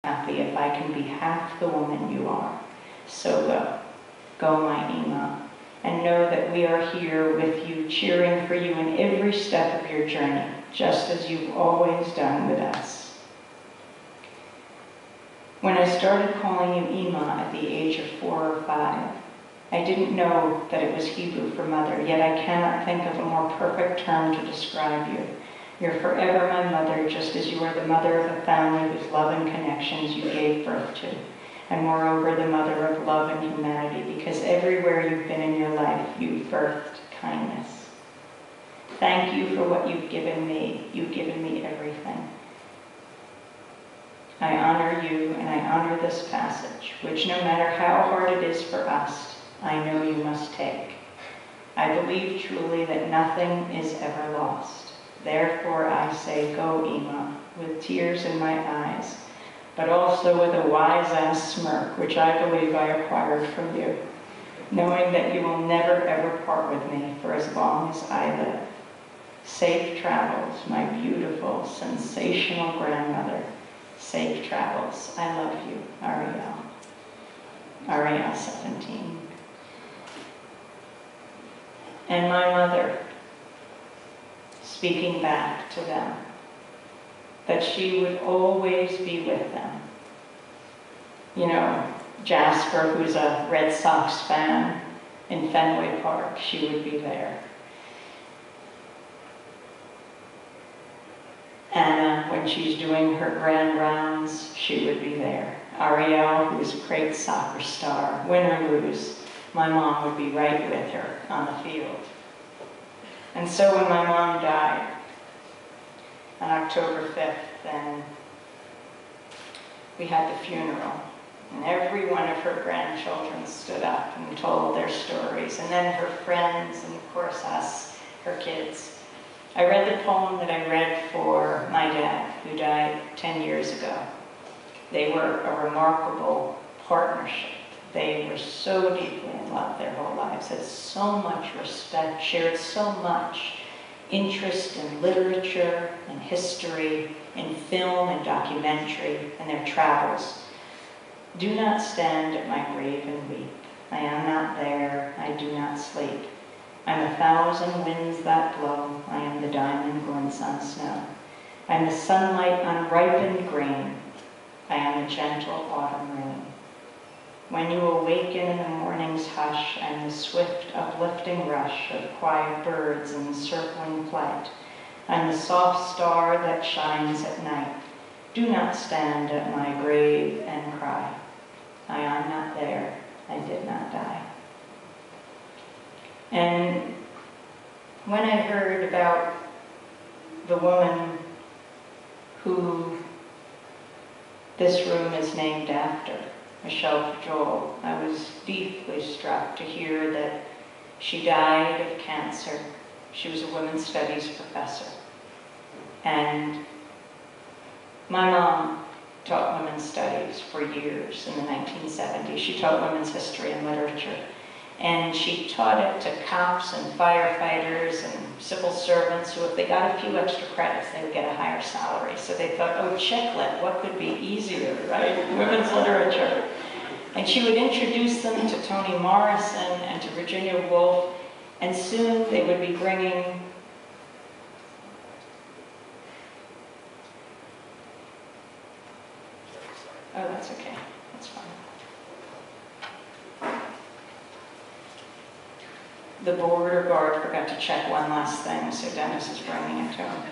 happy if I can be half the woman you are. So go. Go, my Ima. And know that we are here with you, cheering for you in every step of your journey, just as you've always done with us. When I started calling you Ima at the age of 4 or 5, I didn't know that it was Hebrew for mother, yet I cannot think of a more perfect term to describe you. You're forever my mother, just as you are the mother of a family whose love and connections you gave birth to, and moreover the mother of love and humanity, because everywhere you've been in your life, you've birthed kindness. Thank you for what you've given me. You've given me everything. I honor you, and I honor this passage, which no matter how hard it is for us, I know you must take. I believe truly that nothing is ever lost. Therefore I say, go, Ima, with tears in my eyes, but also with a wise-ass smirk, which I believe I acquired from you, knowing that you will never ever part with me for as long as I live. Safe travels, my beautiful, sensational grandmother. Safe travels. I love you, Ariel. Ariel 17. And my mother, speaking back to them, that she would always be with them. You know, Jasper, who's a Red Sox fan in Fenway Park, she would be there. Anna, when she's doing her grand rounds, she would be there. Ariel, who's a great soccer star, win or lose, my mom would be right with her on the field. And so when my mom died on October 5th, and we had the funeral, and every one of her grandchildren stood up and told their stories, and then her friends, and of course us, her kids. I read the poem that I read for my dad, who died 10 years ago. They were a remarkable partnership. They were so deeply in love their whole lives, had so much respect, shared so much interest in literature and history, in film and documentary, and their travels. Do not stand at my grave and weep. I am not there, I do not sleep. I'm 1,000 winds that blow, I am the diamond glints on snow. I'm the sunlight on ripened grain, I am the gentle autumn rain. When you awaken in the morning's hush, I'm the swift, uplifting rush of quiet birds in circling flight. I'm the soft star that shines at night. Do not stand at my grave and cry. I am not there, I did not die. And when I heard about the woman who this room is named after, Michelle Joel, I was deeply struck to hear that she died of cancer. She was a women's studies professor. And my mom taught women's studies for years in the 1970s. She taught women's history and literature. And she taught it to cops and firefighters and civil servants who, if they got a few extra credits, they would get a higher salary. So they thought, oh, chick lit, what could be easier, right? Women's literature. And she would introduce them to Toni Morrison and to Virginia Woolf, and soon they would be bringing oh, that's okay, that's fine. The board or guard forgot to check one last thing, so Dennis is bringing it to him.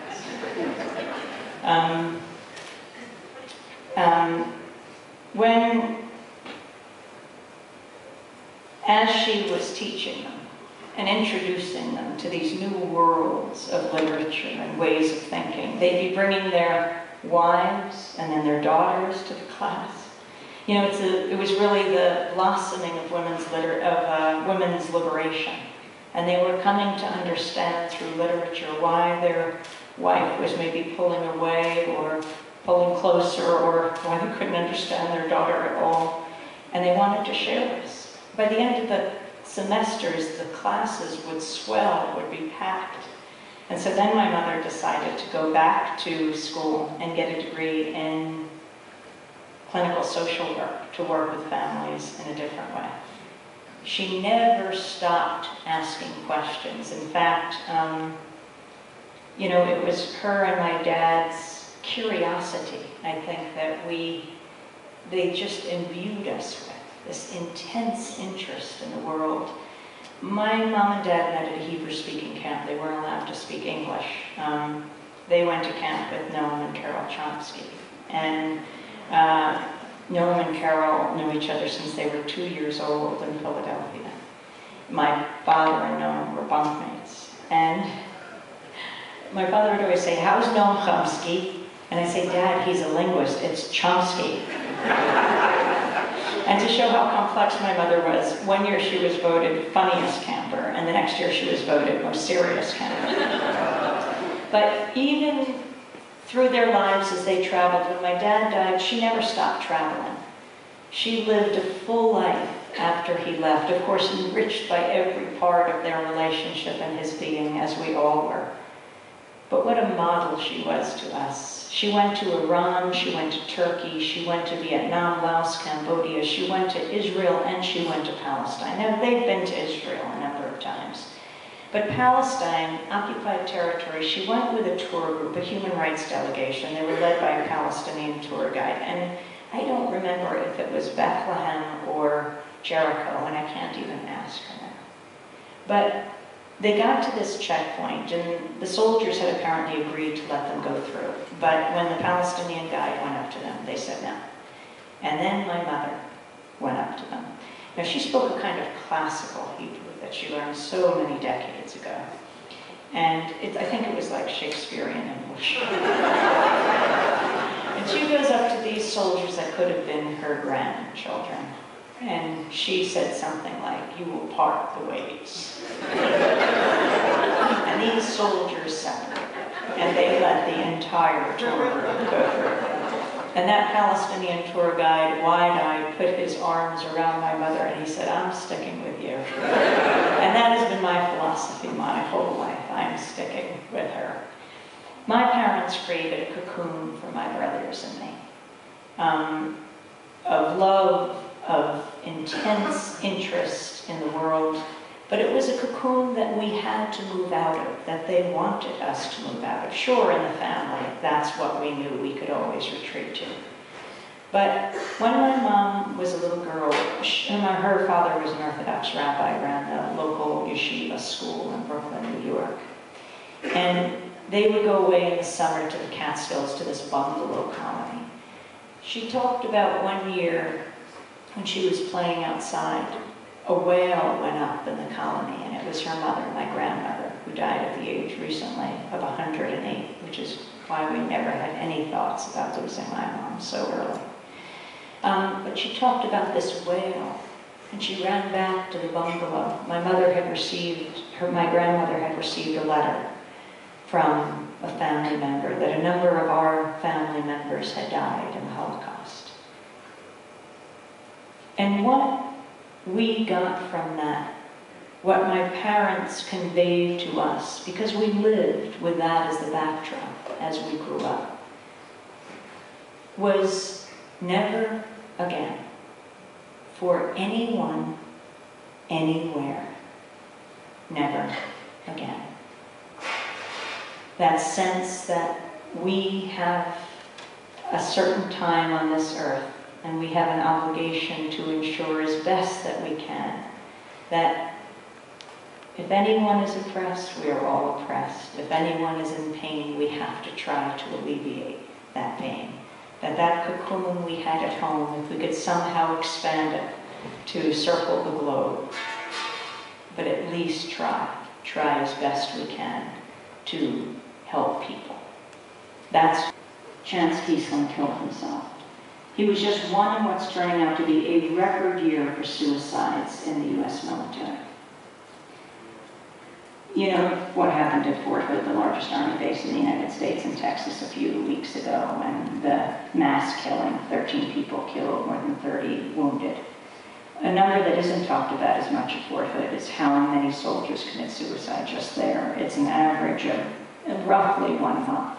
As she was teaching them and introducing them to these new worlds of literature and ways of thinking, they'd be bringing their wives and then their daughters to the class. You know, it was really the blossoming of women's liberation. And they were coming to understand through literature why their wife was maybe pulling away or pulling closer, or why they couldn't understand their daughter at all. And they wanted to share this. By the end of the semesters, the classes would swell, would be packed. And so then my mother decided to go back to school and get a degree in clinical social work to work with families in a different way. She never stopped asking questions. In fact, you know, it was her and my dad's curiosity, I think, that they just imbued us with this intense interest in the world. My mom and dad met at a Hebrew-speaking camp. They weren't allowed to speak English. They went to camp with Noam and Carol Chomsky. And Noam and Carol knew each other since they were 2 years old in Philadelphia. My father and Noam were bunkmates. And my father would always say, "How's Noam Chomsky?" And I say, "Dad, he's a linguist, it's Chomsky." And to show how complex my mother was, one year she was voted funniest camper, and the next year she was voted most serious camper. But even through their lives as they traveled, when my dad died, she never stopped traveling. She lived a full life after he left, of course enriched by every part of their relationship and his being, as we all were. But what a model she was to us. She went to Iran, she went to Turkey, she went to Vietnam, Laos, Cambodia, she went to Israel, and she went to Palestine. Now, they've been to Israel a number of times. But Palestine, occupied territory, she went with a tour group, a human rights delegation. They were led by a Palestinian tour guide. And I don't remember if it was Bethlehem or Jericho, and I can't even ask her now. But they got to this checkpoint, and the soldiers had apparently agreed to let them go through. But when the Palestinian guide went up to them, they said no. And then my mother went up to them. Now, she spoke a kind of classical Hebrew that she learned so many decades ago. And I think it was like Shakespearean English. And she goes up to these soldiers that could have been her grandchildren. And she said something like, "You will part the ways." And these soldiers separated, and they let the entire tour group go through. And that Palestinian tour guide, wide-eyed, put his arms around my mother, and he said, "I'm sticking with you." And that has been my philosophy my whole life. I'm sticking with her. My parents created a cocoon for my brothers and me, of love, of intense interest in the world, but it was a cocoon that we had to move out of, that they wanted us to move out of. Sure, in the family, that's what we knew we could always retreat to. But when my mom was a little girl, her father was an Orthodox rabbi, ran a local yeshiva school in Brooklyn, New York. And they would go away in the summer to the Catskills, to this bungalow colony. She talked about one year when she was playing outside, a whale went up in the colony, and it was her mother, my grandmother, who died at the age recently of 108, which is why we never had any thoughts about losing my mom so early. But she talked about this whale, and she ran back to the bungalow. My grandmother had received a letter from a family member that a number of our family members had died in the Holocaust. And what we got from that, what my parents conveyed to us, because we lived with that as the backdrop as we grew up, was never again, for anyone, anywhere, never again. That sense that we have a certain time on this earth, and we have an obligation to ensure as best that we can that if anyone is oppressed, we are all oppressed. If anyone is in pain, we have to try to alleviate that pain. That cocoon we had at home, if we could somehow expand it to circle the globe, but at least try as best we can to help people. That's Chance Kiesling killed himself. He was just one in what's turning out to be a record year for suicides in the U.S. military. You know what happened at Fort Hood, the largest army base in the United States, in Texas a few weeks ago, and the mass killing, 13 people killed, more than 30 wounded. A number that isn't talked about as much at Fort Hood is how many soldiers commit suicide just there. It's an average of roughly 1 month.